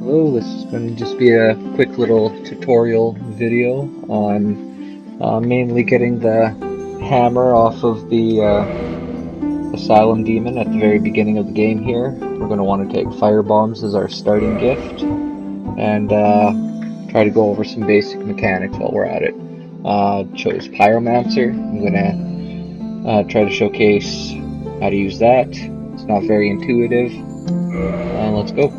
Hello, this is going to just be a quick little tutorial video on mainly getting the hammer off of the Asylum Demon at the very beginning of the game here. We're going to want to take fire bombs as our starting gift and try to go over some basic mechanics while we're at it. Chose Pyromancer. I'm going to try to showcase how to use that. It's not very intuitive. Let's go.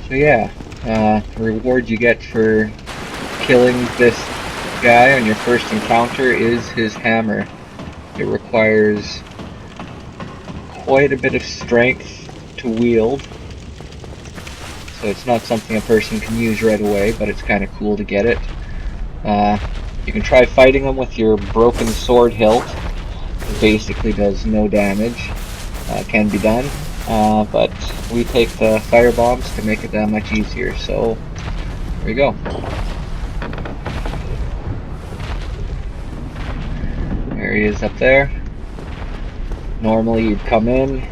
So yeah, the reward you get for killing this guy on your first encounter is his hammer. It requires quite a bit of strength to wield, so it's not something a person can use right away, but it's kind of cool to get it. You can try fighting him with your broken sword hilt. It basically does no damage. Can be done. But we take the fire bombs to make it that much easier, so here we go. There he is up there. Normally you'd come in,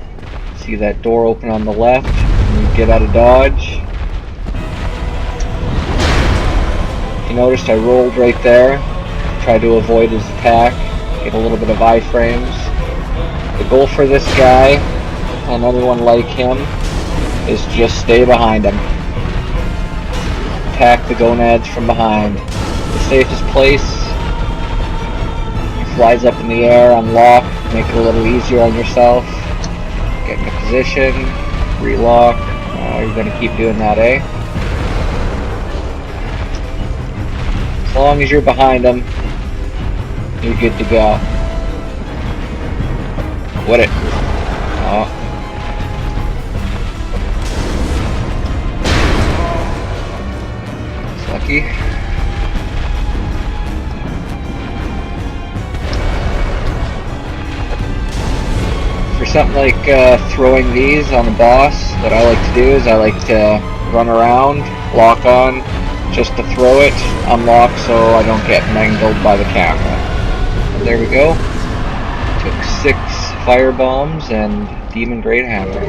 see that door open on the left, and you'd get out of dodge. You noticed I rolled right there, tried to avoid his attack, get a little bit of iframes. The goal for this guy and anyone like him is just stay behind him. Attack the gonads from behind. The safest place. He flies up in the air, unlock, make it a little easier on yourself. Get in a position, relock. You're going to keep doing that, eh? As long as you're behind him, you're good to go. What it? Oh. Lucky. For something like throwing these on the boss, what I like to do is I like to run around, lock on, just to throw it, unlock so I don't get mangled by the camera. And there we go. Took 6 fire bombs and demon great hammer.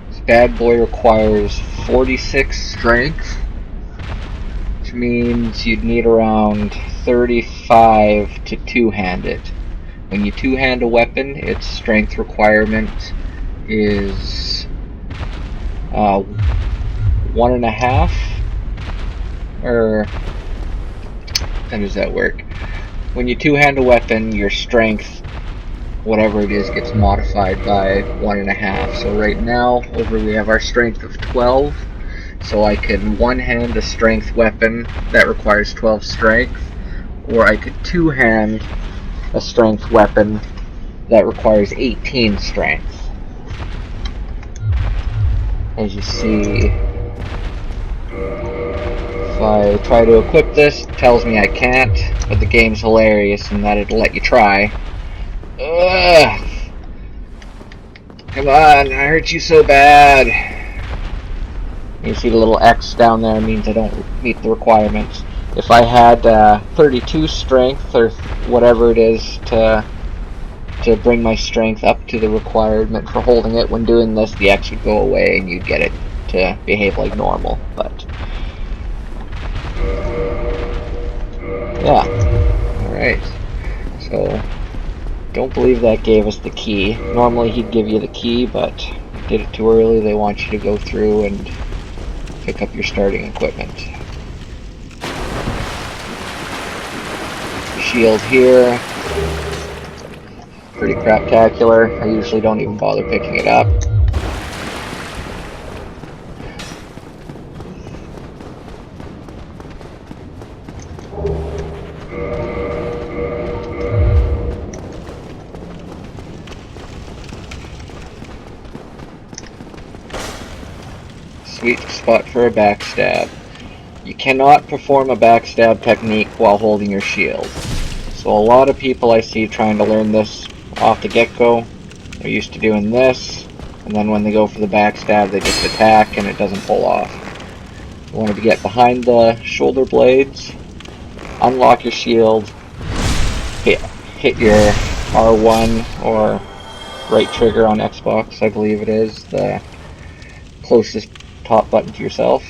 This bad boy requires 46 strength, which means you'd need around 35 to two-hand it. When you two-hand a weapon, its strength requirement is 1.5, or how does that work? When you two-hand a weapon, your strength, whatever it is, gets modified by 1.5. So right now, we have our strength of 12. So I can one-hand a strength weapon that requires 12 strength, or I could two-hand a strength weapon that requires 18 strength. As you see, if I try to equip this, it tells me I can't, but the game's hilarious in that it'll let you try. Ugh. Come on, I hurt you so bad. You see the little X down there means I don't meet the requirements. If I had 32 strength or whatever it is to bring my strength up to the requirement for holding it, when doing this the X would go away and you'd get it to behave like normal. But yeah, alright, so don't believe that gave us the key. Normally he'd give you the key, but did it too early. They want you to go through and pick up your starting equipment. Shield here, pretty craptacular. I usually don't even bother picking it up. Sweet spot for a backstab. You cannot perform a backstab technique while holding your shield. So a lot of people I see trying to learn this off the get-go, they're used to doing this, and then when they go for the backstab they just attack and it doesn't pull off. You want to get behind the shoulder blades, unlock your shield, hit your R1 or right trigger on Xbox, I believe it is, the closest top button to yourself.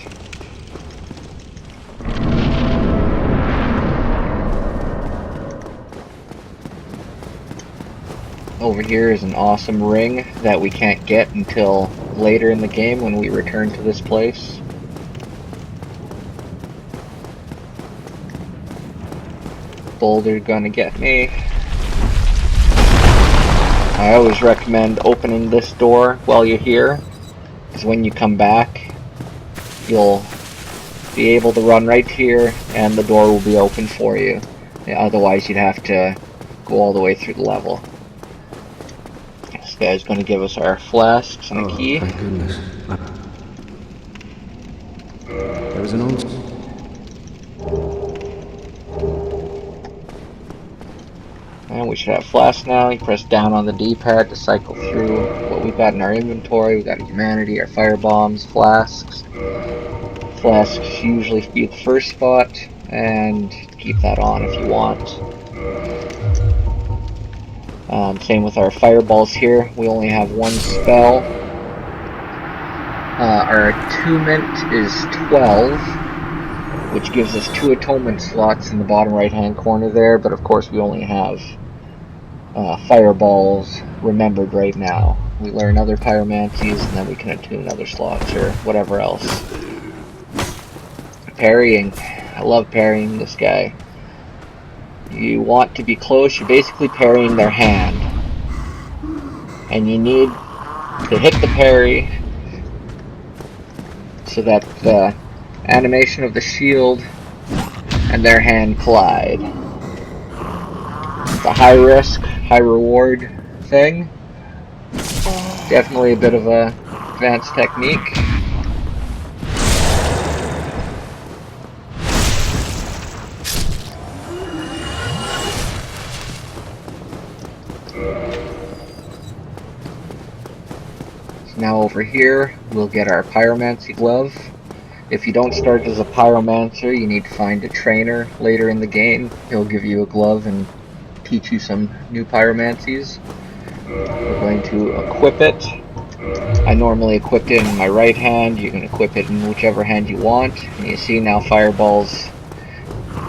Over here is an awesome ring that we can't get until later in the game when we return to this place. Boulder gonna get me. I always recommend opening this door while you're here, because when you come back you'll be able to run right here and the door will be open for you. Otherwise you'd have to go all the way through the level. This guy's going to give us our flasks and a key. Thank goodness. There was an old... And we should have flasks now. You press down on the D-pad to cycle through what we've got in our inventory. We've got humanity, our fire bombs, flasks. Flasks usually be the first spot, and keep that on if you want. Same with our fireballs here. We only have one spell. Our attunement is 12, which gives us 2 atonement slots in the bottom right hand corner there, but of course we only have fireballs remembered right now. We learn other pyromancies and then we can attune other slots or whatever else. Parrying. I love parrying this guy. You want to be close, you're basically parrying their hand. And you need to hit the parry so that the animation of the shield and their hand collide. It's a high risk, high reward thing. Definitely a bit of a advanced technique. Now over here, we'll get our pyromancy glove. If you don't start as a pyromancer, you need to find a trainer later in the game. He'll give you a glove and teach you some new pyromancies. We're going to equip it. I normally equip it in my right hand. You can equip it in whichever hand you want. And you see now fireballs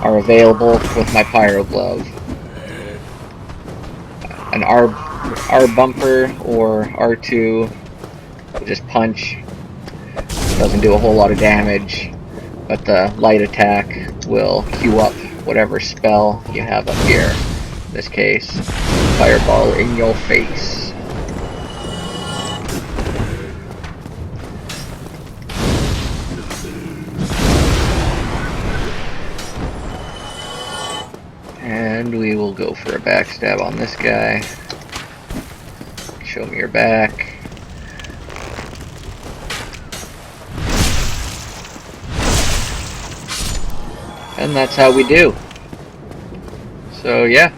are available with my pyro glove. An R bumper or R2. Just punch. Doesn't do a whole lot of damage, but the light attack will queue up whatever spell you have up here. In this case, fireball in your face. And we will go for a backstab on this guy. Show me your back. And that's how we do. So yeah.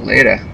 Later.